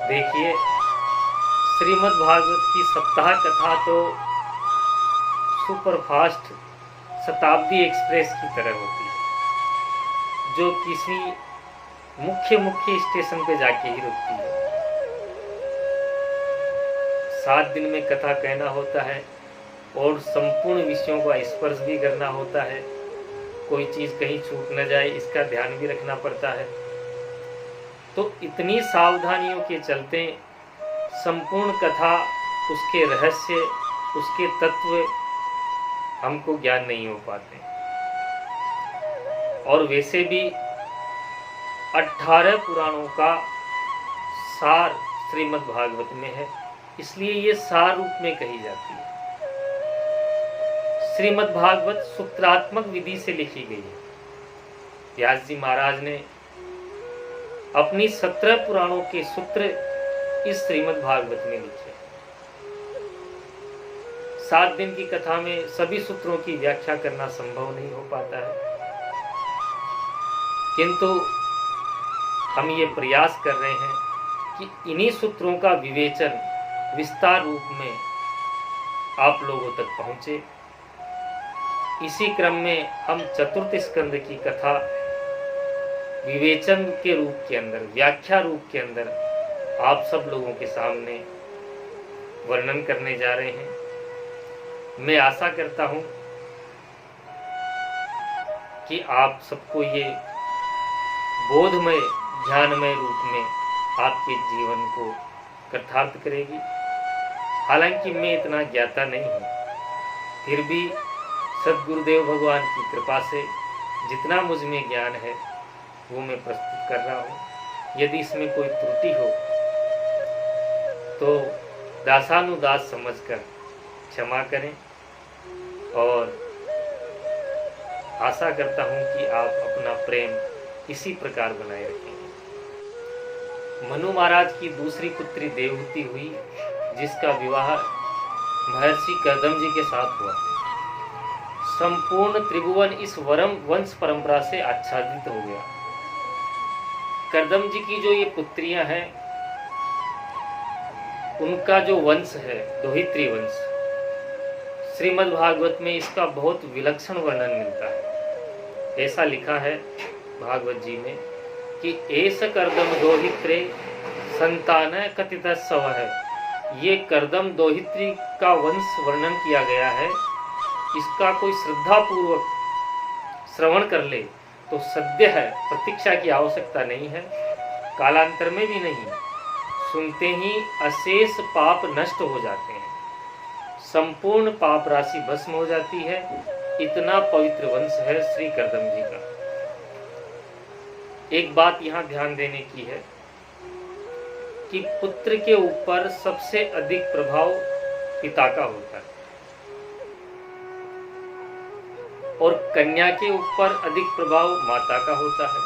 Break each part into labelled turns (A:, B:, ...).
A: देखिए, श्रीमद् भागवत की सप्ताह कथा तो सुपरफास्ट शताब्दी एक्सप्रेस की तरह होती है, जो किसी मुख्य स्टेशन पे जाके ही रुकती है। 7 दिन में कथा कहना होता है और संपूर्ण विषयों का स्पर्श भी करना होता है। कोई चीज़ कहीं छूट न जाए, इसका ध्यान भी रखना पड़ता है। तो इतनी सावधानियों के चलते संपूर्ण कथा, उसके रहस्य, उसके तत्व हमको ज्ञान नहीं हो पाते। और वैसे भी 18 पुराणों का सार श्रीमद् भागवत में है, इसलिए ये सार रूप में कही जाती है। श्रीमद् भागवत सूत्रात्मक विधि से लिखी गई है। व्यास जी महाराज ने अपनी 17 पुराणों के सूत्र इस श्रीमद् भागवत में लिखे। 7 दिन की कथा में सभी सूत्रों की व्याख्या करना संभव नहीं हो पाता है, किंतु हम ये प्रयास कर रहे हैं कि इन्हीं सूत्रों का विवेचन विस्तार रूप में आप लोगों तक पहुंचे। इसी क्रम में हम चतुर्थ स्कंद की कथा विवेचन के रूप के अंदर, व्याख्या रूप के अंदर आप सब लोगों के सामने वर्णन करने जा रहे हैं। मैं आशा करता हूं कि आप सबको ये बोधमय, ध्यानमय रूप में आपके जीवन को कृतार्थ करेगी। हालांकि मैं इतना ज्ञाता नहीं हूं, फिर भी सद्गुरुदेव भगवान की कृपा से जितना मुझ में ज्ञान है वो मैं प्रस्तुत कर रहा हूँ। यदि इसमें कोई त्रुटि हो तो दासानुदास समझकर क्षमा करें, और आशा करता हूँ कि आप अपना प्रेम इसी प्रकार बनाए रखेंगे। मनु महाराज की दूसरी पुत्री देवहूति हुई, जिसका विवाह महर्षि कर्दम जी के साथ हुआ। संपूर्ण त्रिभुवन इस वंश परंपरा से आच्छादित हो गया। कर्दम जी की जो ये पुत्रियां हैं, उनका जो वंश है दोहित्री वंश, श्रीमद् भागवत में इसका बहुत विलक्षण वर्णन मिलता है। ऐसा लिखा है भागवत जी में कि एस कर्दम दोहित्रे संतान कथित सव है। ये कर्दम दोहित्री का वंश वर्णन किया गया है। इसका कोई श्रद्धा पूर्वक श्रवण कर ले तो सद्य है, प्रतीक्षा की आवश्यकता नहीं है, कालांतर में भी नहीं। सुनते ही अशेष पाप नष्ट हो जाते हैं, संपूर्ण पाप राशि भस्म हो जाती है। इतना पवित्र वंश है श्री कर्दम जी का। एक बात यहाँ ध्यान देने की है कि पुत्र के ऊपर सबसे अधिक प्रभाव पिता का होता है और कन्या के ऊपर अधिक प्रभाव माता का होता है।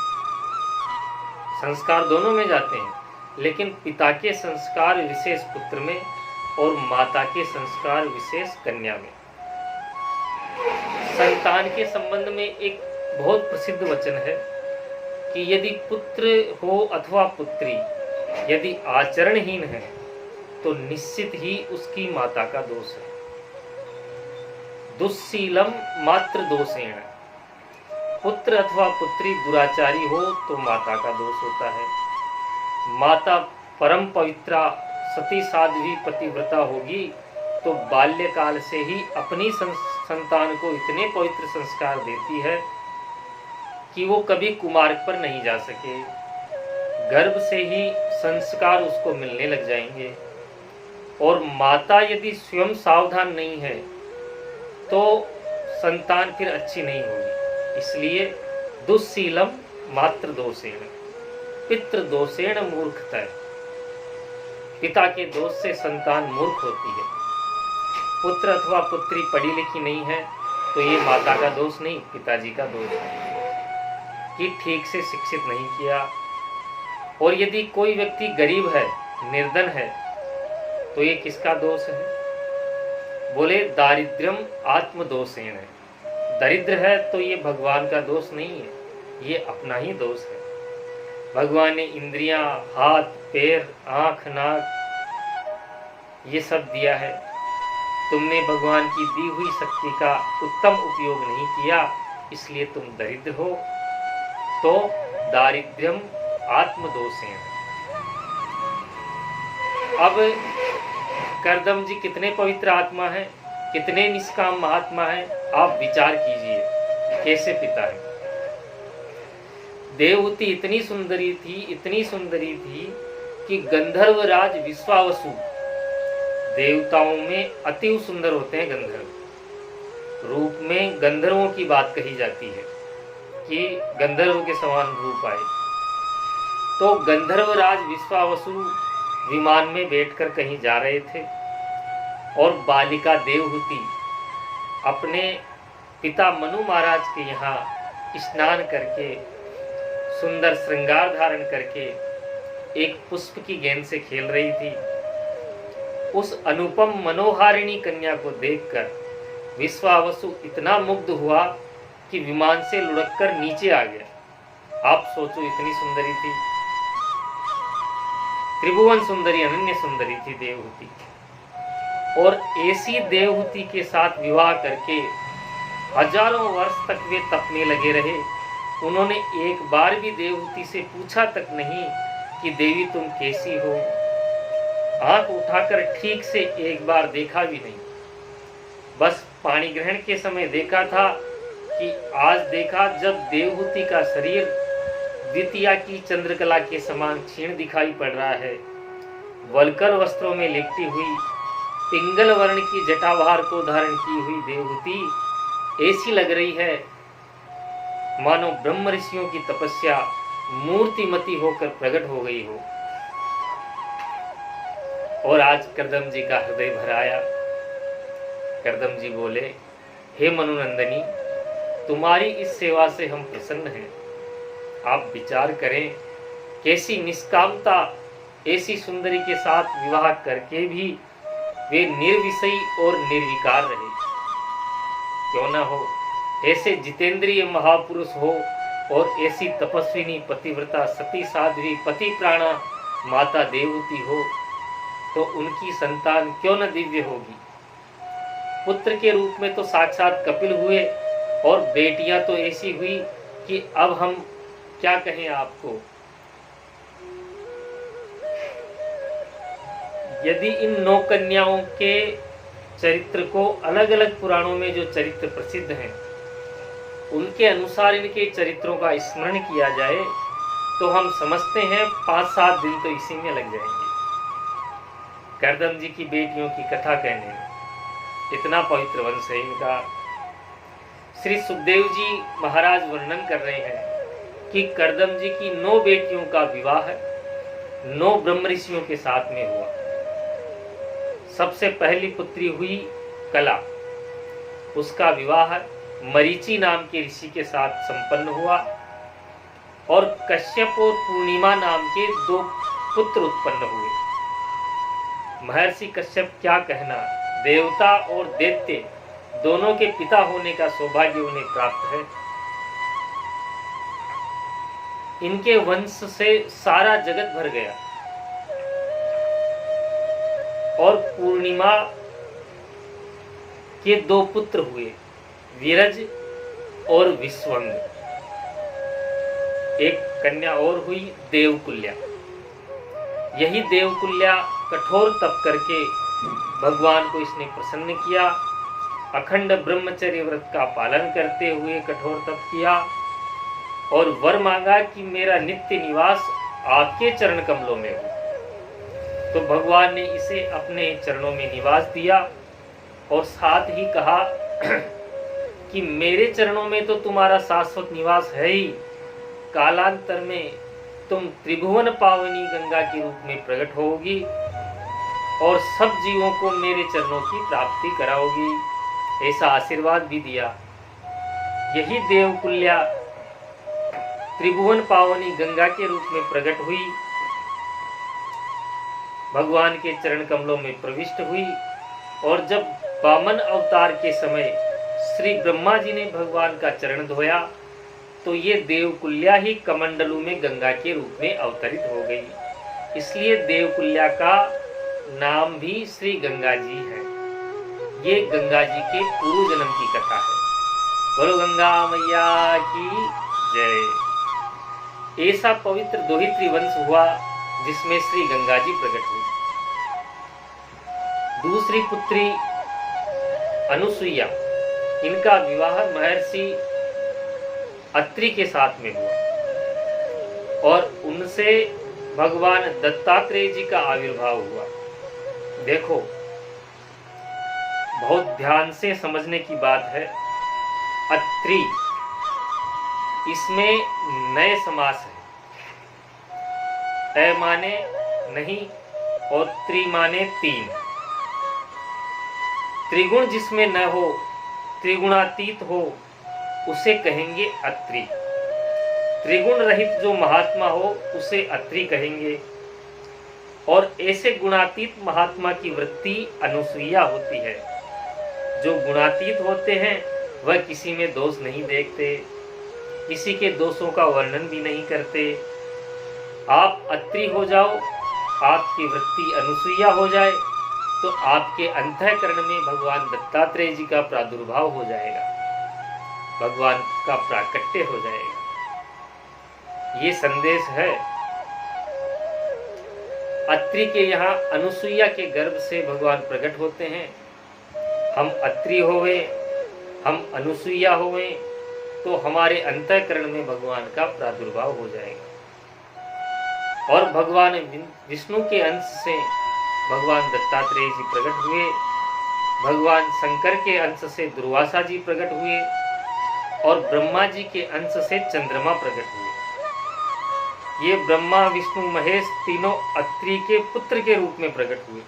A: संस्कार दोनों में जाते हैं, लेकिन पिता के संस्कार विशेष पुत्र में और माता के संस्कार विशेष कन्या में। संतान के संबंध में एक बहुत प्रसिद्ध वचन है कि यदि पुत्र हो अथवा पुत्री यदि आचरणहीन है तो निश्चित ही उसकी माता का दोष है। दुस्सीलम मात्र दोषेण, पुत्र अथवा पुत्री दुराचारी हो तो माता का दोष होता है। माता परम पवित्रा सती साध्वी पतिव्रता होगी तो बाल्यकाल से ही अपनी संतान को इतने पवित्र संस्कार देती है कि वो कभी कुमार्ग पर नहीं जा सके। गर्भ से ही संस्कार उसको मिलने लग जाएंगे। और माता यदि स्वयं सावधान नहीं है तो संतान फिर अच्छी नहीं होगी। इसलिए दुस्सीलम मात्र दोषेण, पितृ दोषेण मूर्खता, पिता के दोष से संतान मूर्ख होती है। पुत्र अथवा पुत्री पढ़ी लिखी नहीं है तो ये माता का दोष नहीं, पिताजी का दोष है कि ठीक से शिक्षित नहीं किया और यदि कोई व्यक्ति गरीब है, निर्धन है, तो ये किसका दोष है? बोले दारिद्र्यम आत्मदोषेण है। दरिद्र है तो ये भगवान का दोष नहीं है, ये अपना ही दोष है। भगवान ने इंद्रियां, हाथ, पैर, आंख, नाक ये सब दिया है, तुमने भगवान की दी हुई शक्ति का उत्तम उपयोग नहीं किया, इसलिए तुम दरिद्र हो। तो दारिद्र्यम आत्मदोषेण। अब करदम जी कितने पवित्र आत्मा है, कितने निष्काम महात्मा है, आप विचार कीजिए कैसे पिता है। देवहूति इतनी सुंदरी थी कि गंधर्वराज विश्वावसु, देवताओं में अति सुंदर होते हैं गंधर्व, रूप में गंधर्वों की बात कही जाती है कि गंधर्व के समान रूप आए। तो गंधर्वराज विश्वावसु विमान में बैठकर कहीं जा रहे थे और बालिका देवहूति अपने पिता मनु महाराज के यहाँ स्नान करके, सुंदर श्रृंगार धारण करके एक पुष्प की गेंद से खेल रही थी। उस अनुपम मनोहारिणी कन्या को देखकर विश्वावसु इतना मुग्ध हुआ कि विमान से लुढ़ककर नीचे आ गया। आप सोचो, इतनी सुंदरी थी, त्रिभुवन सुंदरी, अनन्य सुंदरी थी देवहूति। और ऐसी देवहूति के साथ विवाह करके हजारों वर्ष तक वे तपने लगे रहे। उन्होंने एक बार भी देवहूति से पूछा तक नहीं कि देवी तुम कैसी हो। आंख उठाकर ठीक से एक बार देखा भी नहीं, बस पाणी ग्रहण के समय देखा था कि आज देखा जब देवहूति का शरीर द्वितीया की चंद्रकला के समान क्षीण दिखाई पड़ रहा है। वलकर वस्त्रों में लिपटी हुई, पिंगल वर्ण की जटाभार को धारण की हुई देवहूति ऐसी लग रही है मानो ब्रह्म ऋषियों की तपस्या मूर्तिमती होकर प्रकट हो गई हो। और आज करदम जी का हृदय भर आया। करदम जी बोले, हे मनुनंदनी, तुम्हारी इस सेवा से हम प्रसन्न हैं। आप विचार करें, कैसी निष्कामता, ऐसी सुंदरी के साथ विवाह करके भी वे निर्विषयी और निर्विकार रहे। क्यों न हो, ऐसे जितेंद्रिय महापुरुष हो और ऐसी तपस्विनी पतिव्रता सती साध्वी पति प्राणा माता देवहूति हो, तो उनकी संतान क्यों न दिव्य होगी। पुत्र के रूप में तो साक्षात कपिल हुए और बेटियां तो ऐसी हुई कि अब हम क्या कहें आपको। यदि इन 9 कन्याओं के चरित्र को अलग अलग पुराणों में जो चरित्र प्रसिद्ध हैं उनके अनुसार इनके चरित्रों का स्मरण किया जाए तो हम समझते हैं 5-7 दिन तो इसी में लग जाएंगे। करदम जी की बेटियों की कथा कहने में, इतना पवित्र वंश है इनका। श्री सुखदेव जी महाराज वर्णन कर रहे हैं कि करदम जी की 9 बेटियों का विवाह 9 ब्रह्म ऋषियों के साथ में हुआ। सबसे पहली पुत्री हुई कला, उसका विवाह मरीचि नाम के ऋषि के साथ संपन्न हुआ और कश्यप और पूर्णिमा नाम के 2 पुत्र उत्पन्न हुए। महर्षि कश्यप क्या कहना, देवता और दैत्य दोनों के पिता होने का सौभाग्य उन्हें प्राप्त है। इनके वंश से सारा जगत भर गया। और पूर्णिमा के 2 पुत्र हुए, विरज और विश्वंग। एक कन्या और हुई देवकुल्या। यही देवकुल्या कठोर तप करके भगवान को इसने प्रसन्न किया। अखंड ब्रह्मचर्य व्रत का पालन करते हुए कठोर तप किया और वर मांगा कि मेरा नित्य निवास आपके चरण कमलों में हो। तो भगवान ने इसे अपने चरणों में निवास दिया और साथ ही कहा कि मेरे चरणों में तो तुम्हारा शाश्वत निवास है ही, कालांतर में तुम त्रिभुवन पावनी गंगा के रूप में प्रकट होगी और सब जीवों को मेरे चरणों की प्राप्ति कराओगी। ऐसा आशीर्वाद भी दिया। यही देवकुल्या त्रिभुवन पावनी गंगा के रूप में प्रकट हुई भगवान के चरण कमलों में प्रविष्ट हुई। और जब वामन अवतार के समय श्री ब्रह्मा जी ने भगवान का चरण धोया तो ये देवकुल्या ही कमंडलू में गंगा के रूप में अवतरित हो गई। इसलिए देवकुल्या का नाम भी श्री गंगा जी है। ये गंगा जी के पूर्व जन्म की कथा है। बोलो गंगा मैया की जय। ऐसा पवित्र दोहित्री वंश हुआ जिसमें श्री गंगा जी प्रकट हुई। दूसरी पुत्री अनुसुईया, इनका विवाह महर्षि अत्रि के साथ में हुआ और उनसे भगवान दत्तात्रेय जी का आविर्भाव हुआ। देखो, बहुत ध्यान से समझने की बात है। अत्रि, इसमें नए समास है। अ माने नहीं और त्रि माने तीन। त्रिगुण जिसमें न हो, त्रिगुणातीत हो, उसे कहेंगे अत्रि। त्रिगुण रहित जो महात्मा हो उसे अत्रि कहेंगे। और ऐसे गुणातीत महात्मा की वृत्ति अनुसुईया होती है। जो गुणातीत होते हैं वह किसी में दोष नहीं देखते, किसी के दोषों का वर्णन भी नहीं करते। आप अत्रि हो जाओ, आपकी वृत्ति अनुसुईया हो जाए तो आपके अंतःकरण में भगवान दत्तात्रेय जी का प्रादुर्भाव हो जाएगा, भगवान का प्राकट्य हो जाएगा। ये संदेश है। अत्रि के यहाँ अनुसुईया के गर्भ से भगवान प्रकट होते हैं। हम अत्रि होवे, हम अनुसुईया होवे तो हमारे अंतःकरण में भगवान का प्रादुर्भाव हो जाएगा। और भगवान विष्णु के अंश से भगवान दत्तात्रेय जी प्रकट हुए। भगवान शंकर के अंश से दुर्वासा जी प्रकट हुए और ब्रह्मा जी के अंश से चंद्रमा प्रकट हुए। ये ब्रह्मा विष्णु महेश तीनों अत्रि के पुत्र के रूप में प्रकट हुए।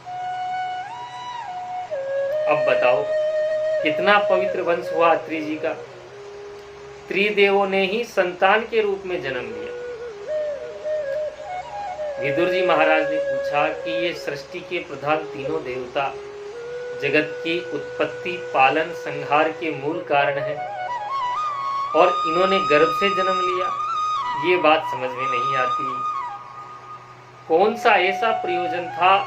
A: अब बताओ कितना पवित्र वंश हुआ अत्रि जी का। त्रिदेवों ने ही संतान के रूप में जन्म लिया। विदुर जी महाराज ने पूछा कि ये सृष्टि के प्रधान तीनों देवता जगत की उत्पत्ति, पालन, संहार के मूल कारण है और इन्होंने गर्भ से जन्म लिया, ये बात समझ में नहीं आती। कौन सा ऐसा प्रयोजन था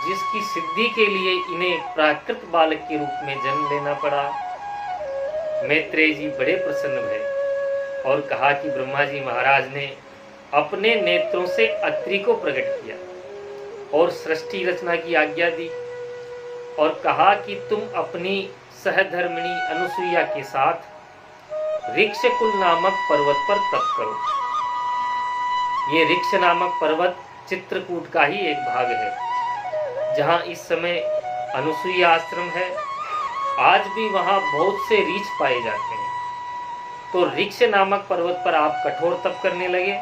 A: जिसकी सिद्धि के लिए इन्हें प्राकृत बालक के रूप में जन्म लेना पड़ा। मैत्रेय जी बड़े प्रसन्न भये और कहा कि ब्रह्मा जी महाराज ने अपने नेत्रों से अत्रि को प्रकट किया और सृष्टि रचना की आज्ञा दी और कहा कि तुम अपनी सहधर्मिणी अनुसुईया के साथ ऋक्षकुल नामक पर्वत पर तप करो। ये ऋक्ष नामक पर्वत चित्रकूट का ही एक भाग है, जहाँ इस समय अनुसुईया आश्रम है। आज भी वहाँ बहुत से ऋक्ष पाए जाते हैं। तो ऋक्ष नामक पर्वत पर आप कठोर तप करने लगे।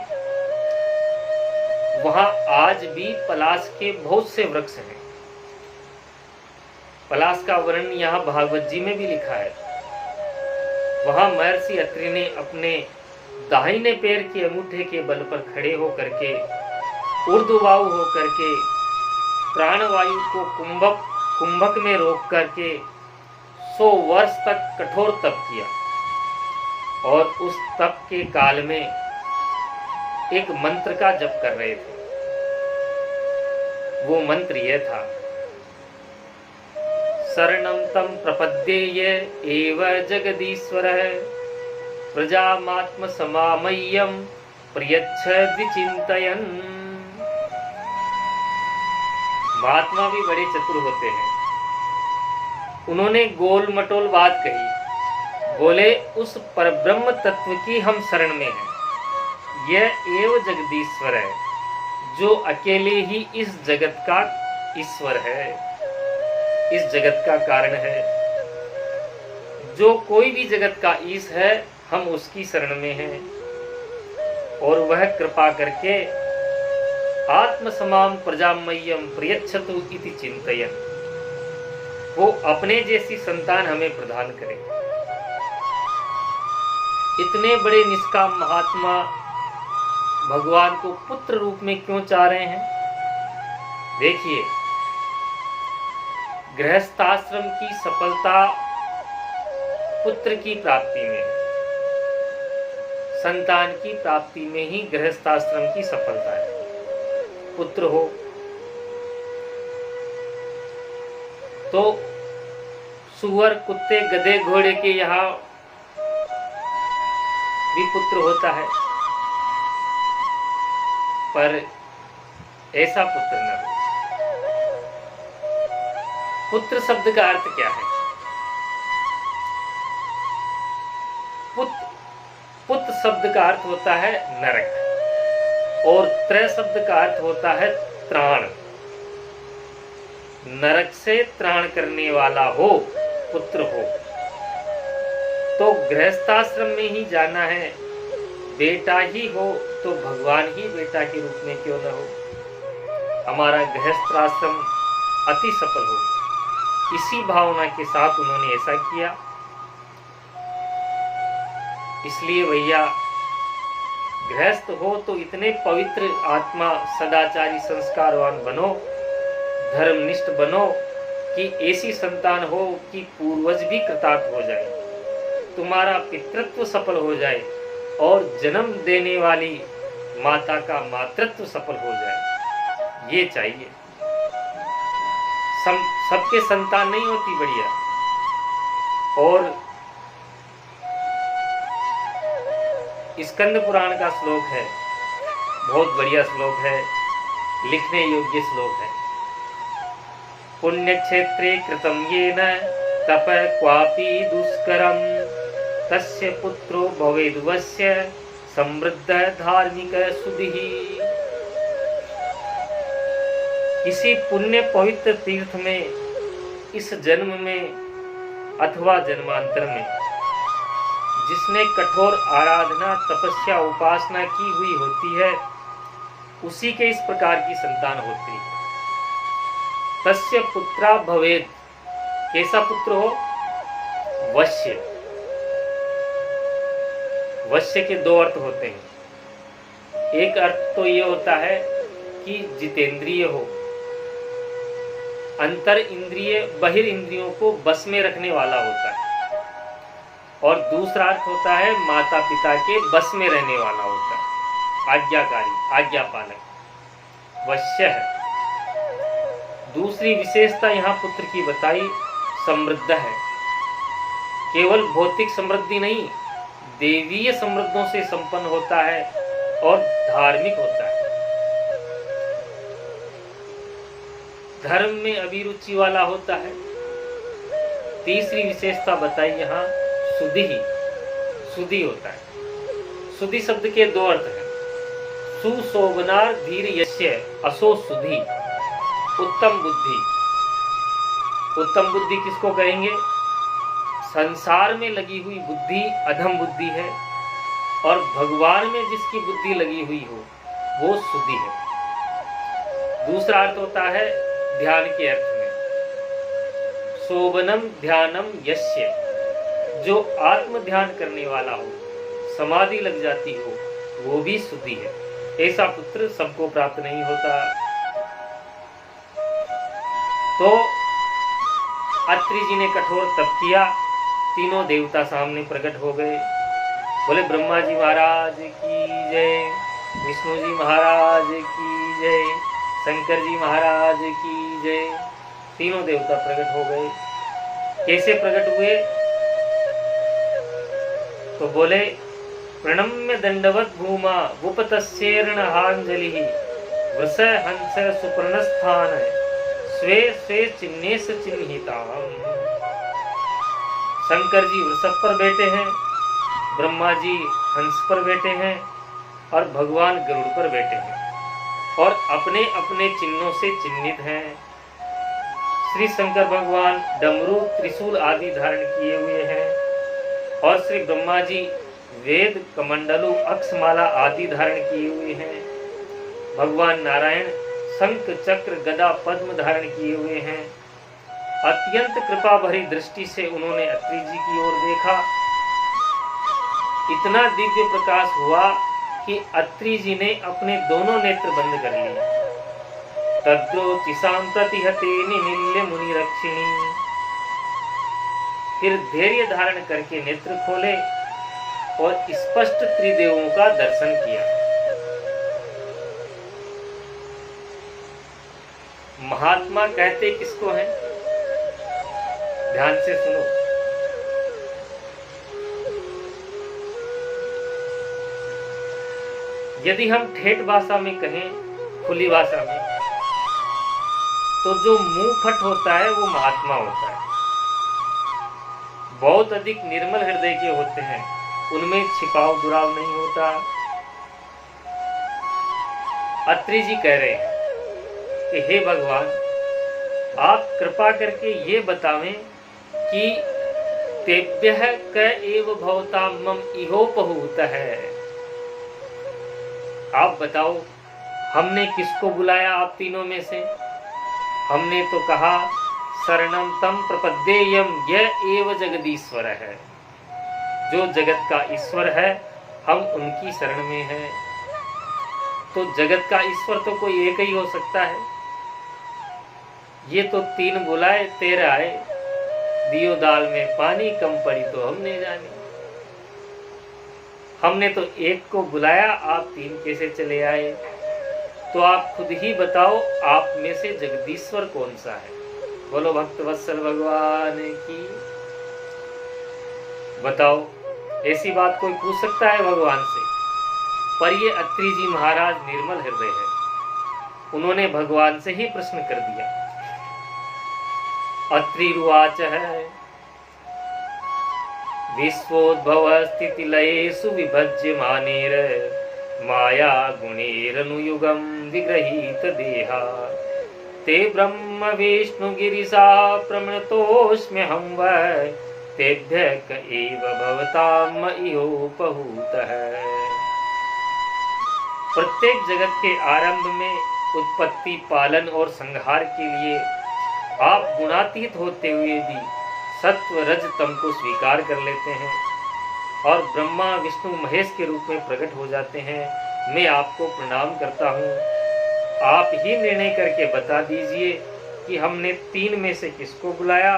A: वहां आज भी पलाश के बहुत से वृक्ष हैं। पलाश का वर्णन यहाँ भागवत जी में भी लिखा है। वहां महर्षि अत्रि ने अपने दाहिने पैर के अंगूठे के बल पर खड़े होकर के ऊर्ध्ववायु होकर के प्राणवायु को कुंभक में रोक करके 100 वर्ष तक कठोर तप किया। और उस तप के काल में एक मंत्र का जप कर रहे थे। वो मंत्र यह था, शरणं तं प्रपद्येय एव जगदीश्वरः प्रजामात्म समामय्यं प्रयच्छति चिन्तयन्। महात्मा भी बड़े चतुर होते हैं। उन्होंने गोल मटोल बात कही। बोले, उस परब्रह्म तत्व की हम शरण में हैं। यह एव जगदीश्वर है, जो अकेले ही इस जगत का ईश्वर है, इस जगत का कारण है। जो कोई भी जगत का ईश है, हम उसकी शरण में हैं और वह कृपा करके आत्म समाम प्रजामय्यम प्रयच्छतु इति चिंतयन्, वो अपने जैसी संतान हमें प्रदान करे। इतने बड़े निष्काम महात्मा भगवान को पुत्र रूप में क्यों चाह रहे हैं? देखिए, गृहस्थाश्रम की सफलता पुत्र की प्राप्ति में है। संतान की प्राप्ति में ही गृहस्थाश्रम की सफलता है। पुत्र हो तो सुअर, कुत्ते, गधे, घोड़े के यहाँ भी पुत्र होता है, पर ऐसा पुत्र न हो। पुत्र शब्द का अर्थ क्या है? पुत्र शब्द का अर्थ होता है नरक, और त्र शब्द का अर्थ होता है त्राण। नरक से त्राण करने वाला हो पुत्र हो। तो गृहस्थाश्रम में ही जाना है। बेटा ही हो तो भगवान ही बेटा के रूप में क्यों न हो। हमारा गृहस्थाश्रम अति सफल हो, इसी भावना के साथ उन्होंने ऐसा किया। इसलिए भैया, गृहस्थ हो तो इतने पवित्र आत्मा, सदाचारी, संस्कारवान बनो, धर्मनिष्ठ बनो कि ऐसी संतान हो कि पूर्वज भी कृतार्थ हो जाए, तुम्हारा पितृत्व सफल हो जाए और जन्म देने वाली माता का मातृत्व सफल हो जाए। ये चाहिए। सबके संतान नहीं होती बढ़िया। और स्कंद पुराण का श्लोक है, बहुत बढ़िया श्लोक है, लिखने योग्य श्लोक है। पुण्य क्षेत्रे कृतम येन तप क्वापि दुष्करम तस्य पुत्रो भवेद्वस्य समृद्ध धार्मिक सुधिः। किसी पुण्य पवित्र तीर्थ में इस जन्म में अथवा जन्मांतर में जिसने कठोर आराधना, तपस्या, उपासना की हुई होती है, उसी के इस प्रकार की संतान होती है। तस्य पुत्रा भवेद। कैसा पुत्र हो? वश्य। वश्य के दो अर्थ होते हैं। एक अर्थ तो ये होता है कि जितेंद्रिय हो, अंतर इंद्रिय बहिर इंद्रियों को बस में रखने वाला होता है। और दूसरा अर्थ होता है माता पिता के बस में रहने वाला होता है, आज्ञाकारी, आज्ञापालक, वश्य है। दूसरी विशेषता यहाँ पुत्र की बताई, समृद्ध है। केवल भौतिक समृद्धि नहीं, देवीय समृद्धों से संपन्न होता है और धार्मिक होता है। धर्म में अभिरुचि वाला होता है। तीसरी विशेषता बताई यहाँ, सुधि ही, सुधि होता है। सुधि शब्द के दो अर्थ हैं। सुशोभनार धीर यस्य असो सुधि। उत्तम बुद्धि। उत्तम बुद्धि किसको कहेंगे? संसार में लगी हुई बुद्धि अधम बुद्धि है, और भगवान में जिसकी बुद्धि लगी हुई हो वो सुधि है। दूसरा अर्थ होता है ध्यान के अर्थ में, शोभनम ध्यानम यस्य। जो आत्म ध्यान करने वाला हो, समाधि लग जाती हो, वो भी सुधि है। ऐसा पुत्र सबको प्राप्त नहीं होता। तो अत्रि जी ने कठोर तप किया, तीनों देवता सामने प्रकट हो गए। बोले ब्रह्मा जी महाराज की जय, विष्णु जी महाराज की जय, शंकर जी महाराज की जय। तीनों देवता प्रकट हो गए। कैसे प्रकट हुए? तो बोले प्रणम्य दंडवत भूमा उपतस्येर्णहांजलि वृष हंस सुपर्णस्थान स्वे स्वे चिन्हेस चिन्हिताम। शंकर जी वृषभ पर बैठे हैं, ब्रह्मा जी हंस पर बैठे हैं और भगवान गरुड़ पर बैठे हैं और अपने अपने चिन्हों से चिन्हित हैं। श्री शंकर भगवान डमरू, त्रिशूल आदि धारण किए हुए हैं और श्री ब्रह्मा जी वेद, कमंडलु, अक्षमाला आदि धारण किए हुए हैं। भगवान नारायण शंख, चक्र, गदा, पद्म धारण किए हुए हैं। अत्यंत कृपा भरी दृष्टि से उन्होंने अत्रि जी की ओर देखा। इतना दिव्य प्रकाश हुआ कि अत्रि जी ने अपने दोनों नेत्र बंद कर लिए। तद्रोचिसां प्रतिहते निमील्य मुनि रक्षिणी। फिर धैर्य धारण करके नेत्र खोले और स्पष्ट त्रिदेवों का दर्शन किया। महात्मा कहते किसको हैं? ध्यान से सुनो। यदि हम ठेठ भाषा में कहें, खुली भाषा में, तो जो मुंह फट होता है वो महात्मा होता है। बहुत अधिक निर्मल हृदय के होते हैं, उनमें छिपाव दुराव नहीं होता। अत्रि जी कह रहे हैं कि हे भगवान, आप कृपा करके ये बतावें कि तेभ्यः क एव भवतां मम इहोपहूत है। आप बताओ, हमने किसको बुलाया आप तीनों में से? हमने तो कहा शरणं तं प्रपद्येयं य एव जगदीश्वर है। जो जगत का ईश्वर है, हम उनकी शरण में हैं। तो जगत का ईश्वर तो कोई एक ही हो सकता है। ये तो तीन बुलाए, 13 आए। दियो दाल में पानी, कम पड़ी तो हमने जानी। हमने तो एक को बुलाया, आप तीन कैसे चले आए? तो आप खुद ही बताओ, आप में से जगदीश्वर कौन सा है? बोलो भक्त वत्सल भगवान की। बताओ, ऐसी बात कोई पूछ सकता है भगवान से? पर ये अत्रि जी महाराज निर्मल हृदय है, उन्होंने भगवान से ही प्रश्न कर दिया। अत्रिरुवाच है विश्वोद्भव स्थिति लयेषु विभज्यमानेर माया गुणेरनुयुगं विगृहीत देहा ते ब्रह्म विष्णु गिरिशा प्रमृतोऽस्म्यहं वै तेभ्यः क एव भवतां इहोपहूतः। प्रत्येक जगत के आरंभ में उत्पत्ति, पालन और संहार के लिए आप गुणातीत होते हुए भी सत्व रज तम को स्वीकार कर लेते हैं और ब्रह्मा विष्णु महेश के रूप में प्रकट हो जाते हैं। मैं आपको प्रणाम करता हूँ। आप ही निर्णय करके बता दीजिए कि हमने तीन में से किसको बुलाया?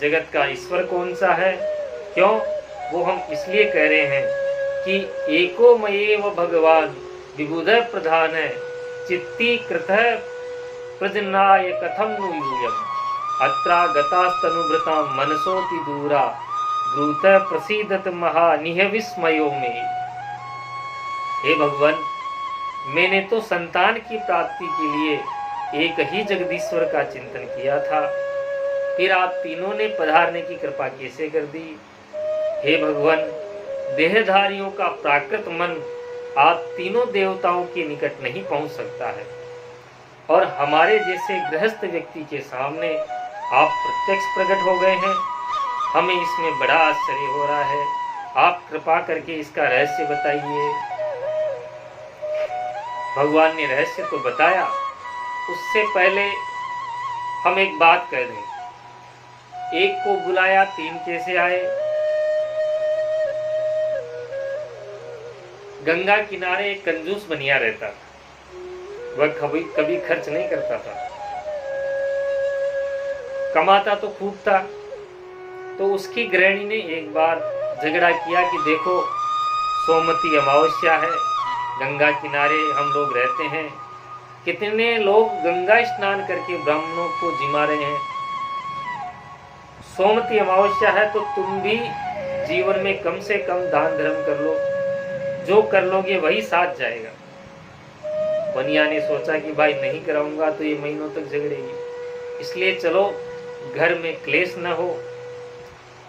A: जगत का ईश्वर कौन सा है? क्यों? वो हम इसलिए कह रहे हैं कि एको मयेव भगवान विबुध प्रधान चित्ती कृतः प्रजनाय कथम नु यूयम् अत्रा गतास्तनुभृतां मनसोति दूरा ब्रूत प्रसीदत महानिह विस्मयो में। हे भगवान, मैंने तो संतान की प्राप्ति के लिए एक ही जगदीश्वर का चिंतन किया था, फिर आप तीनों ने पधारने की कृपा कैसे कर दी? हे भगवान, देहधारियों का प्राकृत मन आप तीनों देवताओं के निकट नहीं पहुंच सकता है और हमारे जैसे गृहस्थ व्यक्ति के सामने आप प्रत्यक्ष प्रकट हो गए हैं। हमें इसमें बड़ा आश्चर्य हो रहा है। आप कृपा करके इसका रहस्य बताइए। भगवान ने रहस्य तो बताया, उससे पहले हम एक बात कह दें। एक को बुलाया, तीन कैसे आए? गंगा किनारे एक कंजूस बनिया रहता था। वह कभी खर्च नहीं करता था, कमाता तो खूब था। तो उसकी गृहिणी ने एक बार झगड़ा किया कि देखो, सोमवती अमावस्या है, गंगा किनारे हम लोग रहते हैं, कितने लोग गंगा स्नान करके ब्राह्मणों को जिमा रहे हैं। सोमवती अमावस्या है तो तुम भी जीवन में कम से कम दान धर्म कर लो, जो कर लोगे वही साथ जाएगा। बनिया ने सोचा कि भाई नहीं कराऊंगा तो ये महीनों तक झगड़ेगी, इसलिए चलो घर में क्लेश न हो,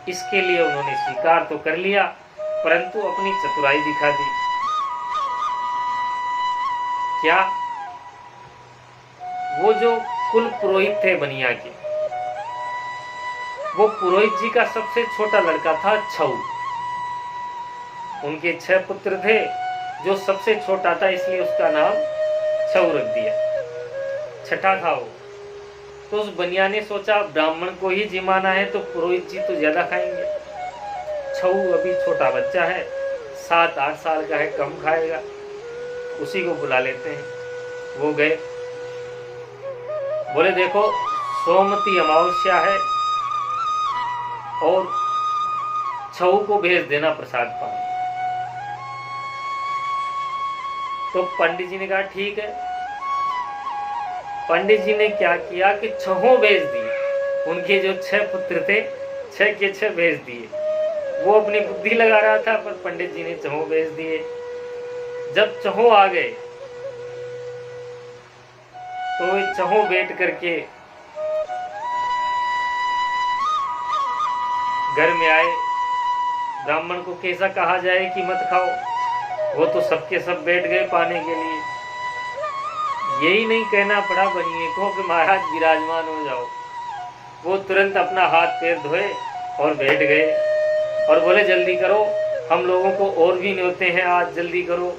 A: इसके लिए उन्होंने स्वीकार तो कर लिया, परंतु अपनी चतुराई दिखा दी। क्या? वो जो कुल पुरोहित थे बनिया के, वो पुरोहित जी का सबसे छोटा लड़का था छऊ। उनके 6 पुत्र थे, जो सबसे छोटा था इसलिए उसका नाम छऊ रख दिया, छठा था वो। तो उस बनिया ने सोचा ब्राह्मण को ही जिमाना है तो पुरोहित जी तो ज्यादा खाएंगे, छऊ अभी छोटा बच्चा है, 7-8 साल का है, कम खाएगा, उसी को बुला लेते हैं। वो गए, बोले देखो सोमवती अमावस्या है और छऊ को भेज देना प्रसाद पाने। तो पंडित जी ने कहा ठीक है। पंडित जी ने क्या किया कि छहों भेज दिए। उनके जो 6 पुत्र थे 6 के 6 भेज दिए। वो अपनी बुद्धि लगा रहा था पर पंडित जी ने छहों भेज दिए। जब छहों आ गए तो वे छहों बैठ करके घर में आए। ब्राह्मण को कैसा कहा जाए कि मत खाओ, वो तो सबके सब बैठ गए पाने के लिए। यही नहीं कहना पड़ा बनिए को कि महाराज विराजमान हो जाओ। वो तुरंत अपना हाथ पैर धोए और बैठ गए और बोले जल्दी करो, हम लोगों को और भी न्योते हैं, आज जल्दी करो।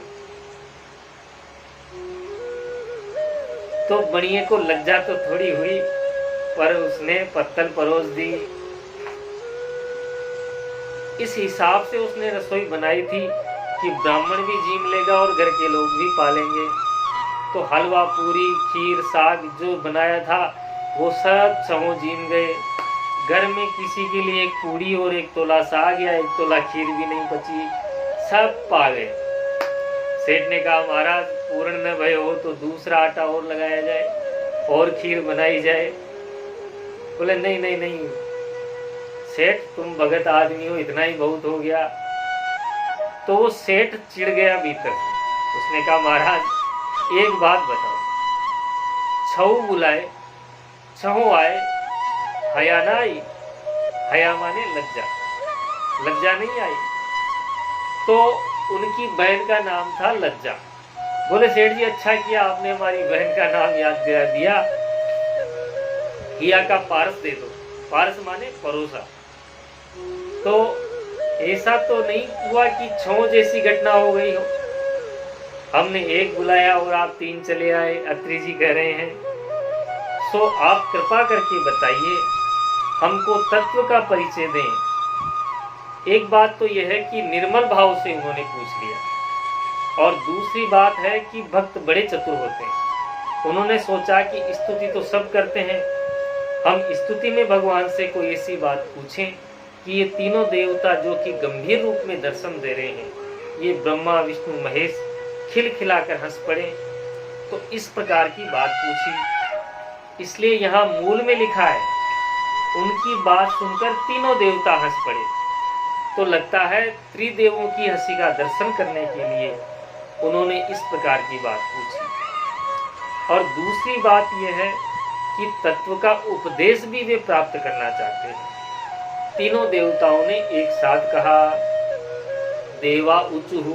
A: तो बनिए को लज्जा तो थोड़ी हुई पर उसने पत्तल परोस दी। इस हिसाब से उसने रसोई बनाई थी कि ब्राह्मण भी जीम लेगा और घर के लोग भी पालेंगे। तो हलवा पूरी खीर साग जो बनाया था वो सब छहों जीम गए। घर में किसी के लिए 1 पूरी और 1 तोला साग या 1 तोला खीर भी नहीं बची, सब पा गए। सेठ ने कहा महाराज पूर्ण न भय हो तो दूसरा आटा और लगाया जाए और खीर बनाई जाए। बोले नहीं नहीं नहीं सेठ तुम भगत आदमी हो, इतना ही बहुत हो गया। तो वो सेठ चिढ़ गया भीतर। उसने कहा महाराज एक बात बताओ, छऊ बुलाए छहों आए, हया ना आई। हया माने लज्जा, लज्जा नहीं आई। तो उनकी बहन का नाम था लज्जा। बोले सेठ जी अच्छा किया आपने हमारी बहन का नाम याद दिला दिया, हिया का पारस दे दो। पारस माने परोसा। तो ऐसा तो नहीं हुआ कि छहों जैसी घटना हो गई हो। हमने 1 बुलाया और आप 3 चले आए, अत्री जी कह रहे हैं। सो आप कृपा करके बताइए, हमको तत्व का परिचय दें। एक बात तो यह है कि निर्मल भाव से उन्होंने पूछ लिया और दूसरी बात है कि भक्त बड़े चतुर होते हैं। उन्होंने सोचा कि स्तुति तो सब करते हैं, हम स्तुति में भगवान से कोई ऐसी बात पूछें कि ये तीनों देवता जो कि गंभीर रूप में दर्शन दे रहे हैं, ये ब्रह्मा विष्णु महेश खिलखिलाकर हंस पड़े। तो इस प्रकार की बात पूछी। इसलिए यहाँ मूल में लिखा है उनकी बात सुनकर तीनों देवता हंस पड़े। तो लगता है त्रिदेवों की हंसी का दर्शन करने के लिए उन्होंने इस प्रकार की बात पूछी। और दूसरी बात यह है कि तत्व का उपदेश भी वे प्राप्त करना चाहते हैं। तीनों देवताओं ने एक साथ कहा देवा उचुहु,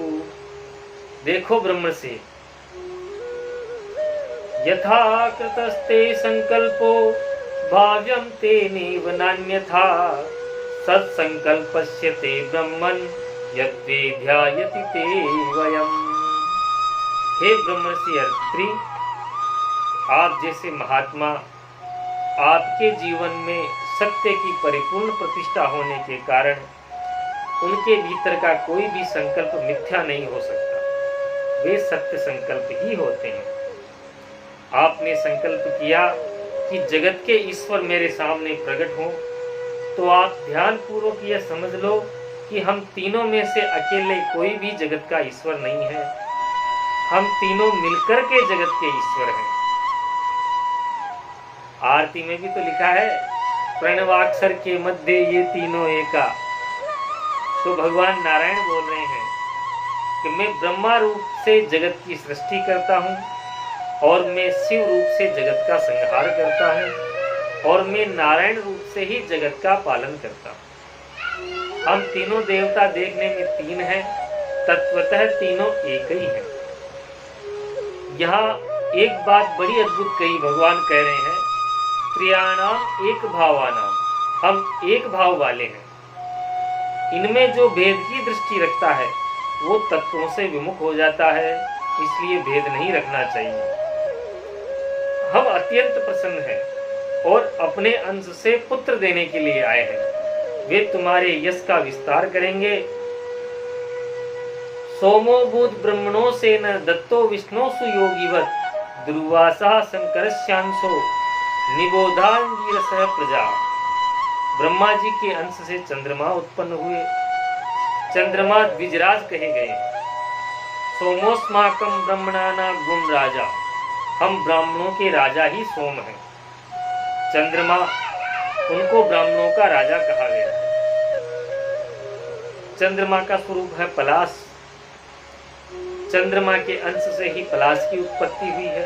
A: देखो ब्रह्म से, यथा कृतस्ते संकल्पो भाव्यम ते नैव नान्यथा सत्संकल्पस्य ते ब्रह्मन् यद्वे ध्यायति ते वयम्। हे ब्रह्मर्षि अत्रि, आप जैसे महात्मा, आपके जीवन में सत्य की परिपूर्ण प्रतिष्ठा होने के कारण उनके भीतर का कोई भी संकल्प मिथ्या नहीं हो सकता, वे सत्य संकल्प ही होते हैं। आपने संकल्प किया कि जगत के ईश्वर मेरे सामने प्रकट हों, तो आप ध्यान पूर्वक यह समझ लो कि हम तीनों में से अकेले कोई भी जगत का ईश्वर नहीं है, हम तीनों मिलकर के जगत के ईश्वर हैं। आरती में भी तो लिखा है प्रणवाक्षर के मध्य ये तीनों एका। तो भगवान नारायण बोल रहे हैं कि मैं ब्रह्मा रूप से जगत की सृष्टि करता हूँ और मैं शिव रूप से जगत का संहार करता हूँ और मैं नारायण रूप से ही जगत का पालन करता हूँ। हम तीनों देवता देखने में 3 हैं, तत्वतः तीनों एक ही हैं। यहाँ एक बात बड़ी अद्भुत कही, भगवान कह रहे हैं त्रियाणाम एक भावानाम, हम एक भाव वाले हैं। इनमें जो भेद की दृष्टि रखता है वो तत्वों से विमुख हो जाता है, इसलिए भेद नहीं रखना चाहिए। हम अत्यंत प्रसन्न हैं और अपने अंश से पुत्र देने के लिए आए हैं। वे तुम्हारे यश का विस्तार करेंगे। सोमो भूत ब्रह्मणो सेन दत्तो विष्णु सुयोगीवत दुर्वासा शंकरस्यांशो निबोधांगिरसः प्रजा। ब्रह्मा जी के अंश से चंद्रमा उत्पन्न हुए। चंद्रमा द्विजराज कहे गए। सोमोस्माकम ब्रह्मणाना गुण राजा, हम ब्राह्मणों के राजा ही सोम हैं। चंद्रमा उनको ब्राह्मणों का राजा कहा गया है। चंद्रमा का स्वरूप है पलाश। चंद्रमा के अंश से ही पलाश की उत्पत्ति हुई है,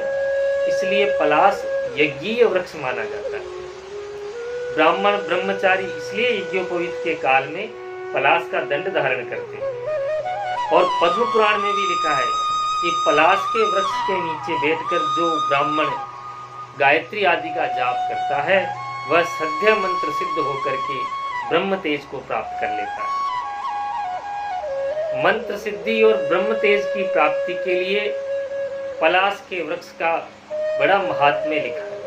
A: इसलिए पलाश यज्ञीय वृक्ष माना जाता है। ब्राह्मण ब्रह्मचारी इसलिए यज्ञोपवीत के काल में पलाश का दंड धारण करते हैं। और पद्म पुराण में भी लिखा है कि पलाश के वृक्ष के नीचे बैठकर जो ब्राह्मण गायत्री आदि का जाप करता है वह सद्य मंत्र सिद्ध होकर के ब्रह्म तेज को प्राप्त कर लेता है। मंत्र सिद्धि और ब्रह्म तेज की प्राप्ति के लिए पलाश के वृक्ष का बड़ा महात्म्य लिखा है।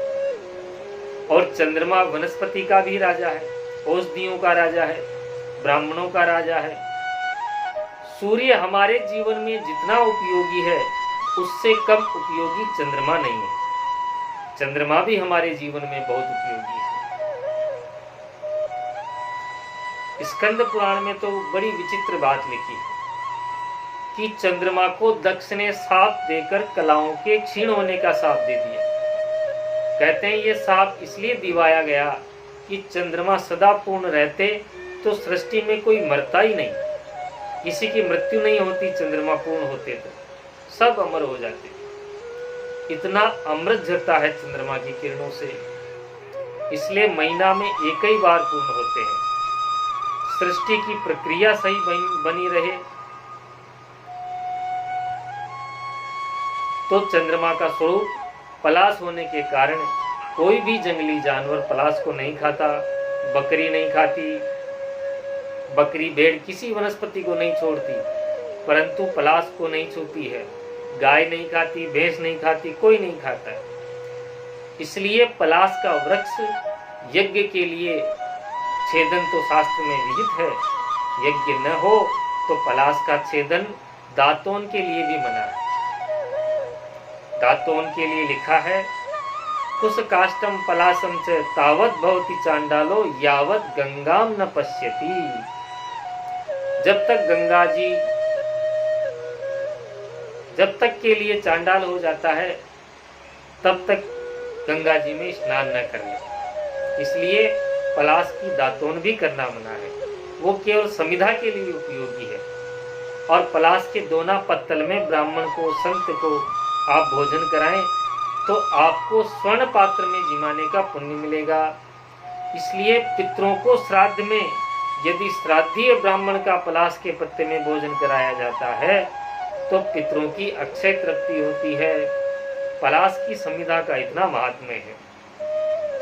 A: और चंद्रमा वनस्पति का भी राजा है, औषधियों का राजा है, ब्राह्मणों का राजा है। सूर्य हमारे जीवन में जितना उपयोगी है उससे कम उपयोगी चंद्रमा नहीं है। चंद्रमा भी हमारे जीवन में बहुत उपयोगी है। स्कंद पुराण में तो बड़ी विचित्र बात लिखी है कि चंद्रमा को दक्ष ने साप देकर कलाओं के क्षीण होने का साप दे दिया। कहते हैं ये साप इसलिए दिवाया गया कि चंद्रमा सदा पूर्ण रहते तो सृष्टि में कोई मरता ही नहीं, किसी की मृत्यु नहीं होती। चंद्रमा पूर्ण होते तो सब अमर हो जाते। इतना अमृत झरता है चंद्रमा की किरणों से, इसलिए महीना में एक ही बार पूर्ण होते हैं। सृष्टि की प्रक्रिया सही बनी रहे तो चंद्रमा का स्वरूप पलाश होने के कारण कोई भी जंगली जानवर पलाश को नहीं खाता। बकरी नहीं खाती, बकरी भेड़ किसी वनस्पति को नहीं छोड़ती, परंतु पलाश को नहीं छूती है। गाय नहीं खाती, भैंस नहीं खाती, कोई नहीं खाता है। इसलिए पलाश का वृक्ष यज्ञ के लिए छेदन तो शास्त्र में विहित है। यज्ञ न हो तो पलाश का छेदन दातोन के लिए भी मना है। दातोन के लिए लिखा है कुश काष्टम पलाशम च तावत भवति चांडालो यावत गंगाम न पश्यति। जब तक के लिए चांडाल हो जाता है तब तक गंगा जी में स्नान न कर ले। इसलिए पलाश की दातोन भी करना मना है। वो केवल समिधा के लिए उपयोगी है। और पलाश के दोना पत्तल में ब्राह्मण को, संत को आप भोजन कराएं तो आपको स्वर्ण पात्र में जिमाने का पुण्य मिलेगा। इसलिए पितरों को श्राद्ध में यदि श्राद्धीय ब्राह्मण का पलाश के पत्ते में भोजन कराया जाता है तो पितरों की अक्षय तृप्ति होती है। पलाश की संविधा का इतना महात्म्य है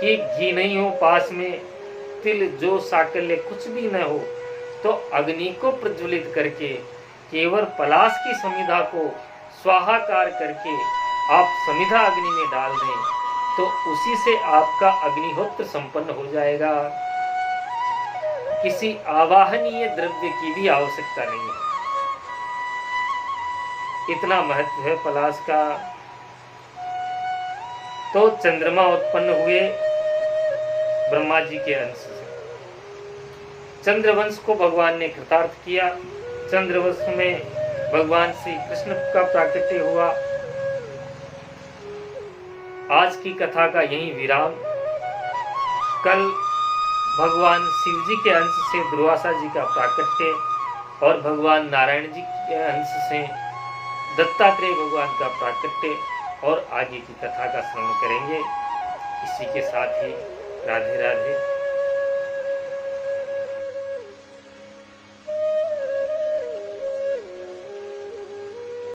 A: कि घी नहीं हो पास में, तिल जो साकल्य कुछ भी न हो, तो अग्नि को प्रज्वलित करके केवल पलाश की संविधा को स्वाहाकार करके आप समिधा अग्नि में डाल दें तो उसी से आपका अग्निहोत्र संपन्न हो जाएगा। किसी आवाहनीय द्रव्य की भी आवश्यकता नहीं है। इतना महत्व है पलाश का। तो चंद्रमा उत्पन्न हुए ब्रह्मा जी के अंश से। चंद्रवंश को भगवान ने कृतार्थ किया। चंद्रवंश में भगवान श्री कृष्ण का प्राकट्य हुआ। आज की कथा का यही विराम। कल भगवान शिव जी के अंश से दुर्वासा जी का प्राकट्य और भगवान नारायण जी के अंश से दत्तात्रेय भगवान का प्राकट्य और आगे की कथा का श्रवण करेंगे। इसी के साथ ही राधे राधे।